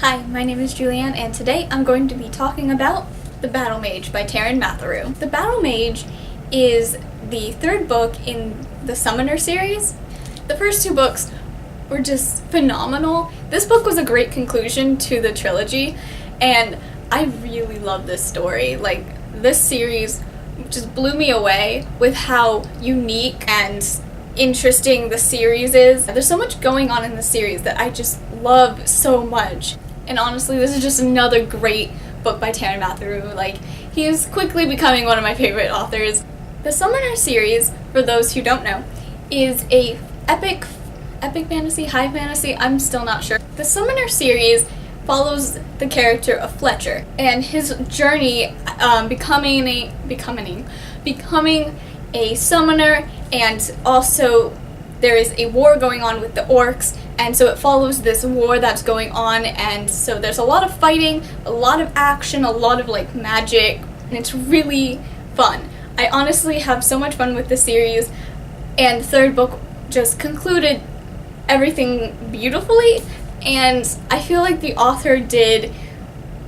Hi, my name is Julianne, and today I'm going to be talking about The Battlemage by Taran Matharu. The Battlemage is the third book in the Summoner series. The first two books were just phenomenal. This book was a great conclusion to the trilogy, and I really love this story. Like, this series just blew me away with how unique and interesting the series is. There's so much going on in the series that I just love so much. And honestly, this is just another great book by Taran Matharu. Like, he is quickly becoming one of my favorite authors. The Summoner series, for those who don't know, is a epic fantasy, high fantasy, I'm still not sure. The Summoner series follows the character of Fletcher and his journey becoming a summoner, and also there is a war going on with the orcs, and so it follows this war that's going on, and so there's a lot of fighting, a lot of action, a lot of like magic, and it's really fun. I honestly have so much fun with the series, and the third book just concluded everything beautifully, and I feel like the author did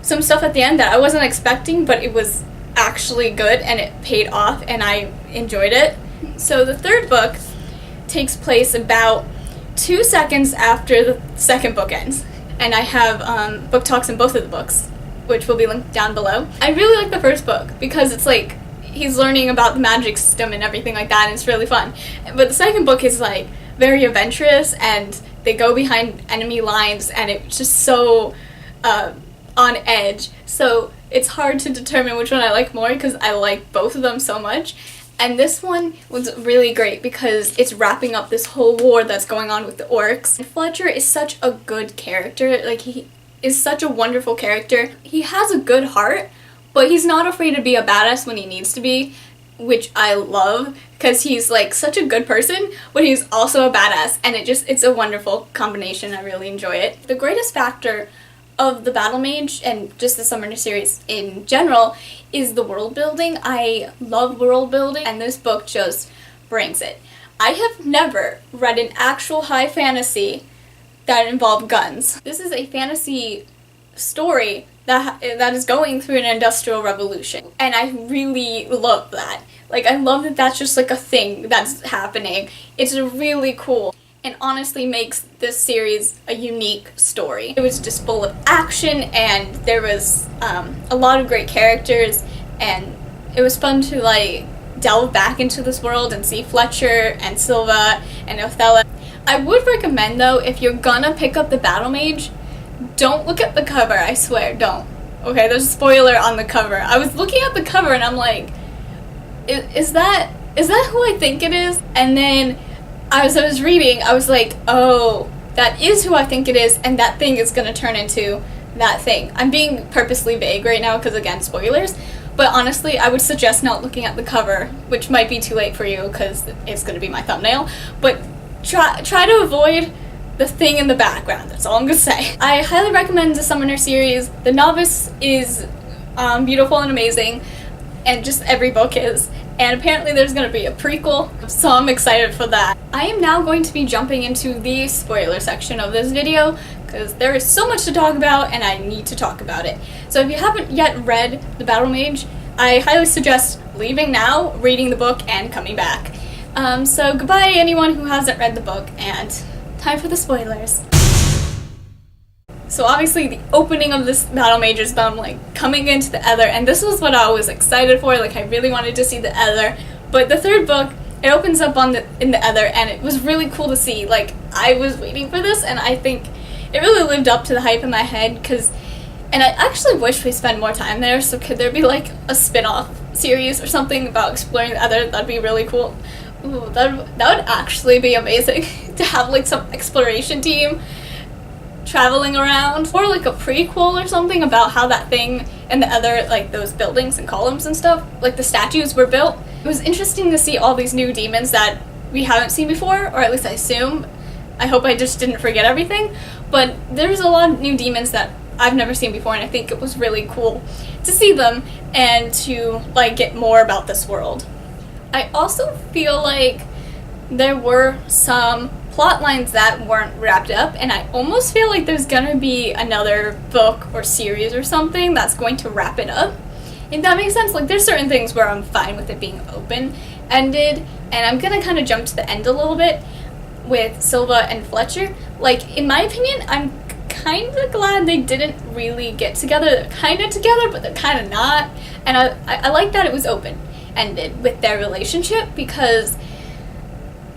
some stuff at the end that I wasn't expecting, but it was actually good and it paid off and I enjoyed it. So the third book takes place about 2 seconds after the second book ends, and I have book talks in both of the books, which will be linked down below. I really like the first book because it's like he's learning about the magic system and everything like that, and it's really fun. But the second book is like very adventurous, and they go behind enemy lines, and it's just so on edge. So it's hard to determine which one I like more because I like both of them so much. And this one was really great because it's wrapping up this whole war that's going on with the orcs. And Fletcher is such a good character. Like, he is such a wonderful character. He has a good heart, but he's not afraid to be a badass when he needs to be, which I love because he's like such a good person, but he's also a badass, and it's a wonderful combination. I really enjoy it. The greatest factor of the Battlemage and just the Summoner series in general is the world building. I love world building, and this book just brings it. I have never read an actual high fantasy that involved guns. This is a fantasy story that is going through an industrial revolution, and I really love that. Like, I love that that's just like a thing that's happening. It's really cool, and honestly makes this series a unique story. It was just full of action, and there was a lot of great characters, and it was fun to like delve back into this world and see Fletcher and Silva and Othello. I would recommend, though, if you're gonna pick up the Battlemage, don't look at the cover, I swear, don't. Okay, there's a spoiler on the cover. I was looking at the cover and I'm like, is that who I think it is? And then as I was reading, I was like, oh, that is who I think it is, and that thing is going to turn into that thing. I'm being purposely vague right now because, again, spoilers, but honestly, I would suggest not looking at the cover, which might be too late for you because it's going to be my thumbnail, but try to avoid the thing in the background. That's all I'm going to say. I highly recommend the Summoner series. The Novice is beautiful and amazing, and just every book is. And apparently there's going to be a prequel, so I'm excited for that. I am now going to be jumping into the spoiler section of this video because there is so much to talk about and I need to talk about it. So if you haven't yet read The Battlemage, I highly suggest leaving now, reading the book, and coming back. So goodbye anyone who hasn't read the book, and time for the spoilers. So obviously the opening of this Battlemage is them like coming into the Ether, and this was what I was excited for. Like, I really wanted to see the Ether. But the third book, it opens up in the Ether, and it was really cool to see. Like, I was waiting for this, and I think it really lived up to the hype in my head, and I actually wish we spent more time there. So could there be like a spin-off series or something about exploring the Ether? That'd be really cool. Ooh, that would actually be amazing to have like some exploration team traveling around, or like a prequel or something about how that thing and the other, like those buildings and columns and stuff, like the statues were built. It was interesting to see all these new demons that we haven't seen before, or at least I assume. I hope I just didn't forget everything, but there's a lot of new demons that I've never seen before, and I think it was really cool to see them and to like get more about this world. I also feel like there were some plot lines that weren't wrapped up, and I almost feel like there's gonna be another book or series or something that's going to wrap it up. If that makes sense. Like, there's certain things where I'm fine with it being open-ended, and I'm gonna kind of jump to the end a little bit with Silva and Fletcher. Like, in my opinion, I'm kind of glad they didn't really get together. They're kind of together, but they're kind of not. And I like that it was open-ended with their relationship, because,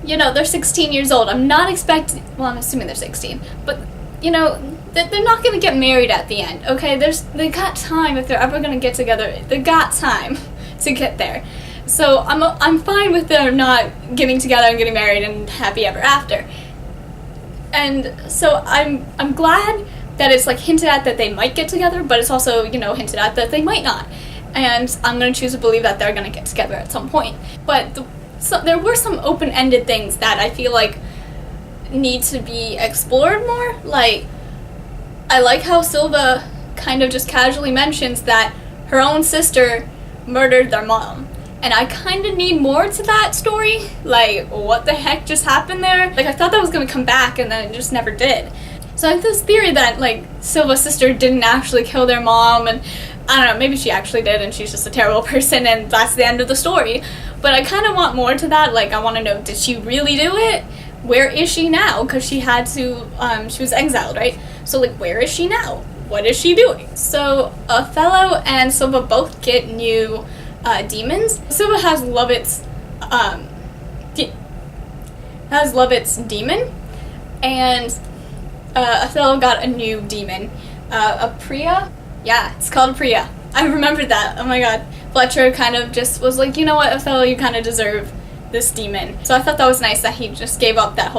you know, they're 16 years old. I'm not expecting, well, I'm assuming they're 16, but, you know, they're not going to get married at the end, okay? They got time. If they're ever going to get together, they got time to get there. So I'm fine with them not getting together and getting married and happy ever after. And so I'm glad that it's like hinted at that they might get together, but it's also, you know, hinted at that they might not. And I'm going to choose to believe that they're going to get together at some point. But so there were some open-ended things that I feel like need to be explored more. Like, I like how Silva kind of just casually mentions that her own sister murdered their mom. And I kind of need more to that story. Like, what the heck just happened there? Like, I thought that was going to come back, and then it just never did. So I have this theory that, like, Silva's sister didn't actually kill their mom, and I don't know, maybe she actually did, and she's just a terrible person, and that's the end of the story. But I kind of want more to that. Like, I want to know, did she really do it? Where is she now? Because she had to, she was exiled, right? So, like, where is she now? What is she doing? So, Othello and Silva both get new demons. Silva has Lovett's demon, and Othello got a new demon, a Priya. Yeah, it's called Priya. I remembered that. Oh my god. Fletcher kind of just was like, you know what, Othello, you kind of deserve this demon. So I thought that was nice that he just gave up that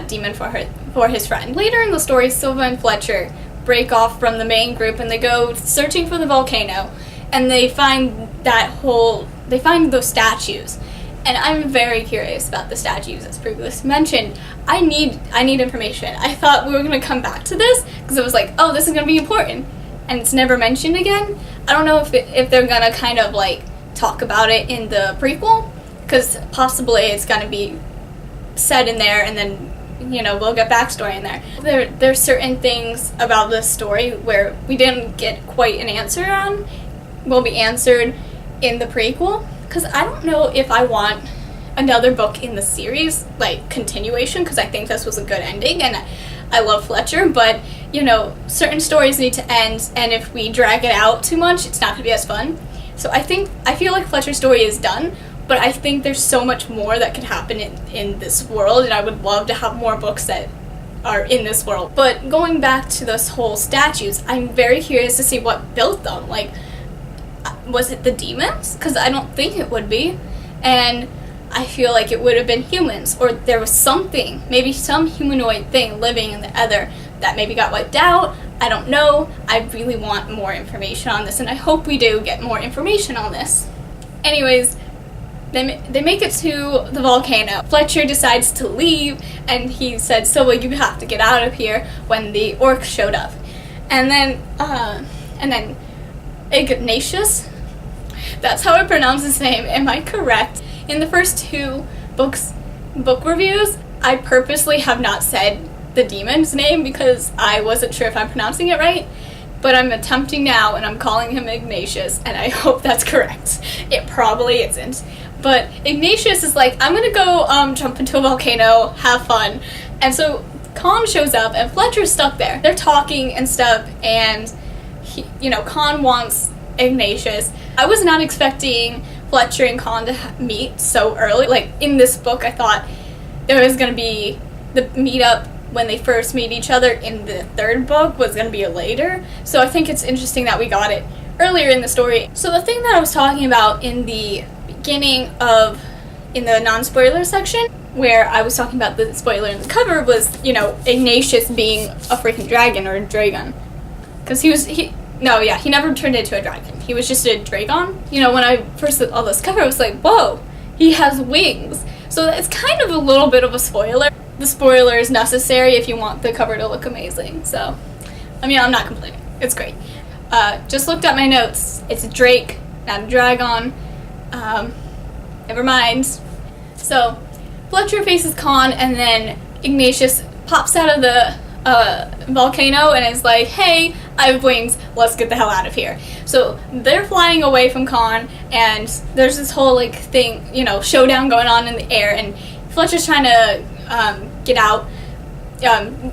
demon for his friend. Later in the story, Silva and Fletcher break off from the main group and they go searching for the volcano. And they find those statues. And I'm very curious about the statues, as previously mentioned. I need information. I thought we were going to come back to this, because it was like, oh, this is going to be important. And it's never mentioned again. I don't know if they're going to kind of, like, talk about it in the prequel, because possibly it's going to be said in there, and then, you know, we'll get backstory in there. There's certain things about this story where we didn't get quite an answer on, will be answered in the prequel, because I don't know if I want another book in the series, like, continuation, because I think this was a good ending, and I love Fletcher, but, you know, certain stories need to end, and if we drag it out too much, it's not going to be as fun. So I feel like Fletcher's story is done, but I think there's so much more that could happen in this world, and I would love to have more books that are in this world. But going back to this whole statues, I'm very curious to see what built them. Like, was it the demons? Because I don't think it would be. And I feel like it would have been humans, or there was something, maybe some humanoid thing living in the Ether that maybe got wiped out. I don't know. I really want more information on this, and I hope we do get more information on this. Anyways, they make it to the volcano. Fletcher decides to leave, and he said, Silva, you have to get out of here, when the orcs showed up. And then Ignatius, that's how I pronounce his name, am I correct? In the first two book reviews, I purposely have not said the demon's name because I wasn't sure if I'm pronouncing it right, but I'm attempting now, and I'm calling him Ignatius, and I hope that's correct. It probably isn't. But Ignatius is like, I'm gonna go jump into a volcano, have fun. And so Khan shows up, and Fletcher's stuck there. They're talking and stuff, and Khan wants Ignatius. I was not expecting Fletcher and Khan to meet so early. Like, in this book, I thought there was going to be the meetup when they first meet each other. In the third book was going to be later. So I think it's interesting that we got it earlier in the story. So the thing that I was talking about in the beginning in the non-spoiler section, where I was talking about the spoiler in the cover, was, Ignatius being a freaking dragon, or a dragon. Because he never turned into a dragon. He was just a dragon. When I first saw this cover, I was like, whoa, he has wings. So it's kind of a little bit of a spoiler. The spoiler is necessary if you want the cover to look amazing. So, I'm not complaining. It's great. Just looked at my notes. It's a drake, not a dragon. Never mind. So, Fletcher faces Khan, and then Ignatius pops out of the volcano and is like, hey, I have wings, let's get the hell out of here. So they're flying away from Khan, and there's this whole like thing, you know, showdown going on in the air, and Fletcher's trying to get out,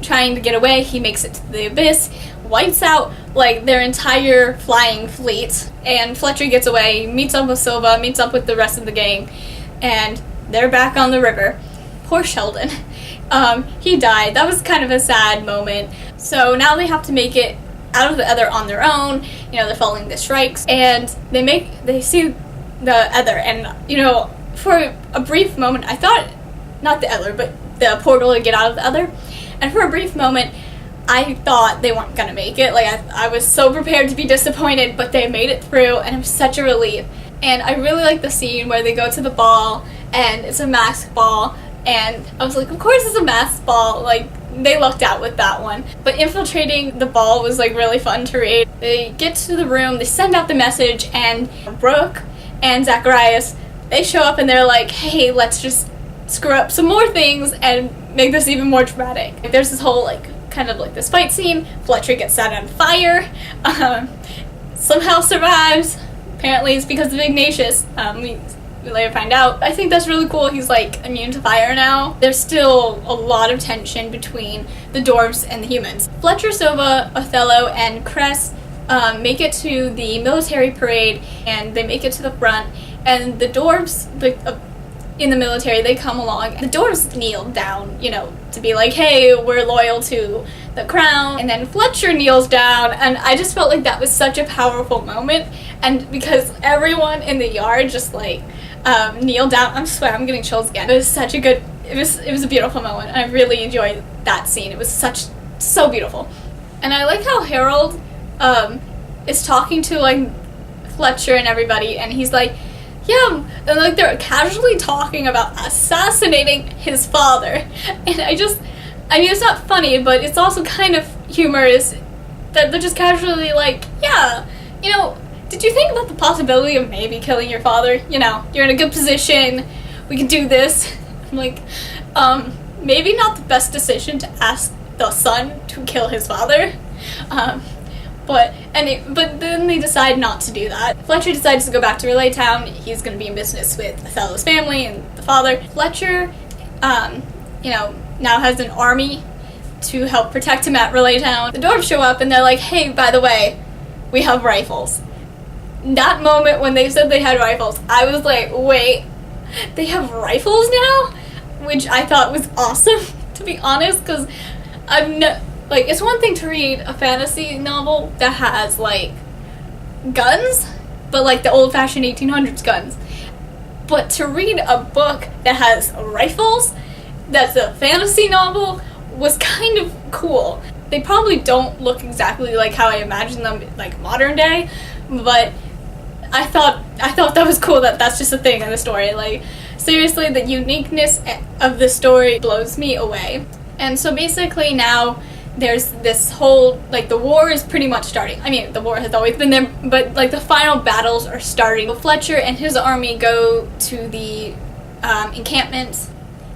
trying to get away. He makes it to the abyss, wipes out like their entire flying fleet, and Fletcher gets away, meets up with Silva, meets up with the rest of the gang, and they're back on the river. Poor Sheldon. He died. That was kind of a sad moment. So now they have to make it out of the Ether on their own. You know, they're following the strikes, and they see the Ether, and you know, for a brief moment, I thought, not the Ether, but the portal to get out of the Ether, and for a brief moment, I thought they weren't gonna make it. Like, I was so prepared to be disappointed, but they made it through, and it was such a relief. And I really like the scene where they go to the ball, and it's a masked ball, and I was like, of course it's a masked ball, like, they lucked out with that one. But infiltrating the ball was like really fun to read. They get to the room, they send out the message, and Brooke and Zacharias, they show up and they're like, hey, let's just screw up some more things and make this even more dramatic. Like, there's this whole like kind of like this fight scene. Fletcher gets set on fire, somehow survives. Apparently it's because of Ignatius. We later find out. I think that's really cool. He's like immune to fire now. There's still a lot of tension between the dwarves and the humans. Fletcher, Silva, Othello, and Cress make it to the military parade, and they make it to the front, and the dwarves in the military, they come along. The dwarves kneel down, you know, to be like, hey, we're loyal to the crown. And then Fletcher kneels down, and I just felt like that was such a powerful moment. And because everyone in the yard just like kneel down, I swear I'm getting chills again. It was such a good, it was a beautiful moment. I really enjoyed that scene. It was so beautiful. And I like how Harold is talking to like Fletcher and everybody, and he's like, yeah, and like they're casually talking about assassinating his father. And I mean, it's not funny, but it's also kind of humorous that they're just casually like, yeah, you know, did you think about the possibility of maybe killing your father? You know, you're in a good position, we can do this. I'm like, maybe not the best decision to ask the son to kill his father. But then they decide not to do that. Fletcher decides to go back to Relay Town. He's going to be in business with Othello's family and the father. Fletcher, you know, now has an army to help protect him at Relay Town. The dwarves show up and they're like, hey, by the way, we have rifles. That moment when they said they had rifles, I was like, wait, they have rifles now? Which I thought was awesome, to be honest, because like, it's one thing to read a fantasy novel that has, like, guns, but, like, the old-fashioned 1800s guns. But to read a book that has rifles, that's a fantasy novel, was kind of cool. They probably don't look exactly like how I imagine them, like, modern day, but I thought that was cool that that's just a thing in the story. Like, seriously, the uniqueness of the story blows me away. And so basically now there's this whole, like, the war is pretty much starting. I mean, the war has always been there, but, like, the final battles are starting. Fletcher and his army go to the encampment,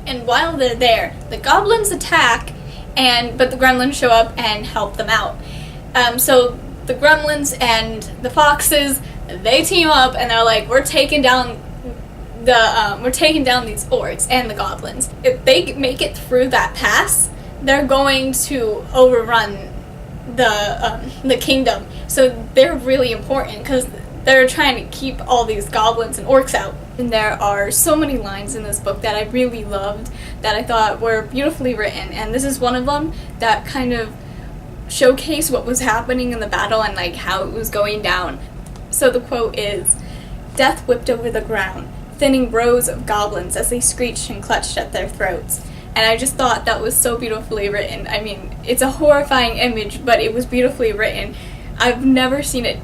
and while they're there, the goblins attack, but the gremlins show up and help them out. So the gremlins and the foxes, they team up, and they're like, we're taking down these orcs and the goblins. If they make it through that pass, they're going to overrun the kingdom. So they're really important because they're trying to keep all these goblins and orcs out. And there are so many lines in this book that I really loved that I thought were beautifully written. And this is one of them that kind of showcased what was happening in the battle and like how it was going down. So the quote is, "Death whipped over the ground, thinning rows of goblins as they screeched and clutched at their throats." And I just thought that was so beautifully written. I mean, it's a horrifying image, but it was beautifully written. I've never seen it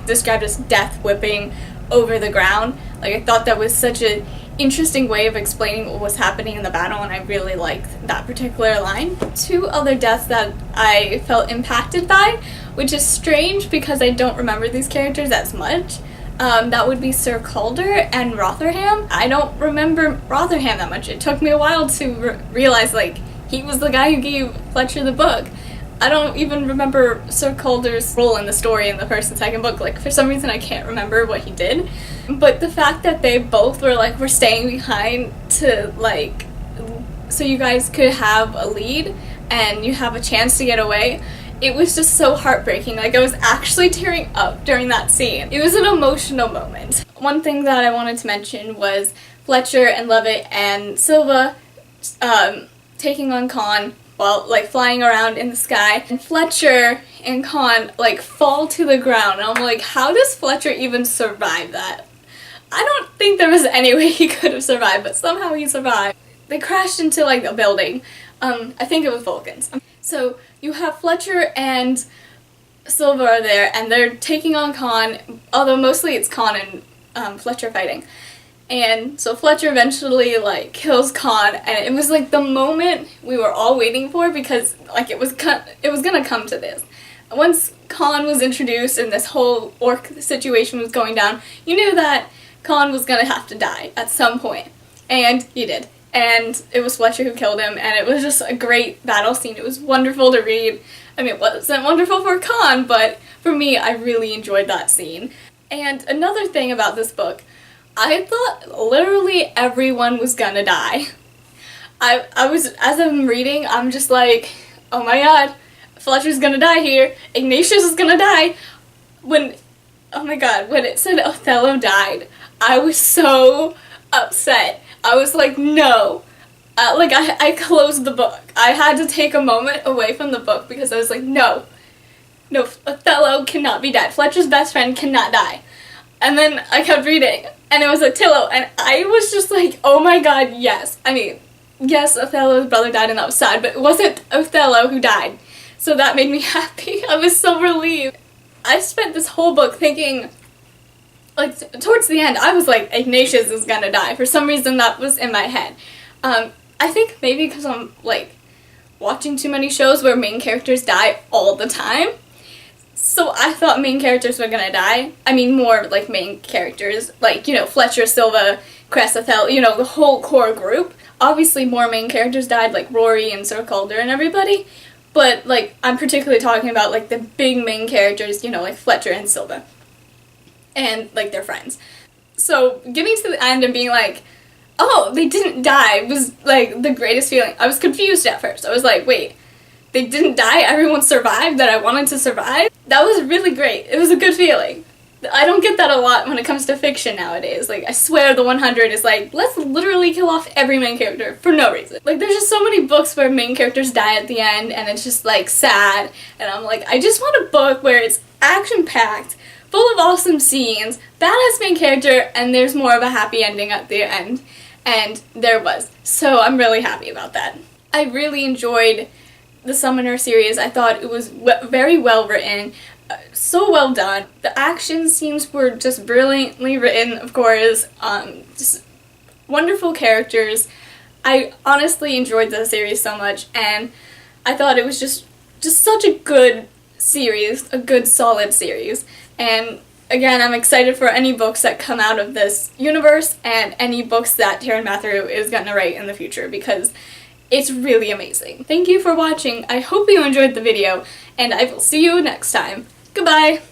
described as death whipping over the ground. Like, I thought that was such an interesting way of explaining what was happening in the battle, and I really liked that particular line. Two other deaths that I felt impacted by, which is strange because I don't remember these characters as much. That would be Sir Calder and Rotherham. I don't remember Rotherham that much. It took me a while to realize, like, he was the guy who gave Fletcher the book. I don't even remember Sir Calder's role in the story in the first and second book. Like, for some reason I can't remember what he did. But the fact that they both were like, we're staying behind to, like, so you guys could have a lead and you have a chance to get away, it was just so heartbreaking. Like, I was actually tearing up during that scene. It was an emotional moment. One thing that I wanted to mention was Fletcher and Lovett and Silva taking on Khan while, like, flying around in the sky. And Fletcher and Khan, like, fall to the ground. And I'm like, how does Fletcher even survive that? I don't think there was any way he could have survived, but somehow he survived. They crashed into, like, a building. I think it was Vulcans. So you have Fletcher and Silva are there, and they're taking on Khan, although mostly it's Khan and Fletcher fighting. And so Fletcher eventually, like, kills Khan, and it was, like, the moment we were all waiting for, because, like, it was gonna come to this. Once Khan was introduced and this whole orc situation was going down, you knew that Khan was gonna have to die at some point. And he did. And it was Fletcher who killed him, and it was just a great battle scene. It was wonderful to read. I mean, it wasn't wonderful for Khan, but for me, I really enjoyed that scene. And another thing about this book, I thought literally everyone was gonna die. I was, as I'm reading, I'm just like, oh my god, Fletcher's gonna die here, Ignatius is gonna die. Oh my god, when it said Othello died, I was so upset. I was like, no. I closed the book. I had to take a moment away from the book because I was like, no. No, Othello cannot be dead. Fletcher's best friend cannot die. And then I kept reading, and it was Attilo, and I was just like, oh my god, yes. I mean, yes, Othello's brother died and that was sad, but it wasn't Othello who died. So that made me happy. I was so relieved. I spent this whole book thinking, like, towards the end, I was like, Ignatius is gonna die. For some reason, that was in my head. I think maybe because I'm, like, watching too many shows where main characters die all the time. So I thought main characters were gonna die. I mean, more, like, main characters. Like, you know, Fletcher, Silva, Cress, Othello, you know, the whole core group. Obviously, more main characters died, like Rory and Sir Calder and everybody. But, like, I'm particularly talking about, like, the big main characters, you know, like Fletcher and Silva. And, like, their friends. So, getting to the end and being like, oh, they didn't die was, like, the greatest feeling. I was confused at first. I was like, wait, they didn't die? Everyone survived that I wanted to survive? That was really great. It was a good feeling. I don't get that a lot when it comes to fiction nowadays. Like, I swear the 100 is like, let's literally kill off every main character for no reason. Like, there's just so many books where main characters die at the end, and it's just, like, sad. And I'm like, I just want a book where it's action-packed, full of awesome scenes, badass main character, and there's more of a happy ending at the end. And there was. So I'm really happy about that. I really enjoyed the Summoner series. I thought it was very well written, so well done. The action scenes were just brilliantly written, of course. Just wonderful characters. I honestly enjoyed the series so much, and I thought it was just such a good series, a good solid series. And again, I'm excited for any books that come out of this universe and any books that Taran Matharu is going to write in the future, because it's really amazing. Thank you for watching. I hope you enjoyed the video, and I will see you next time. Goodbye!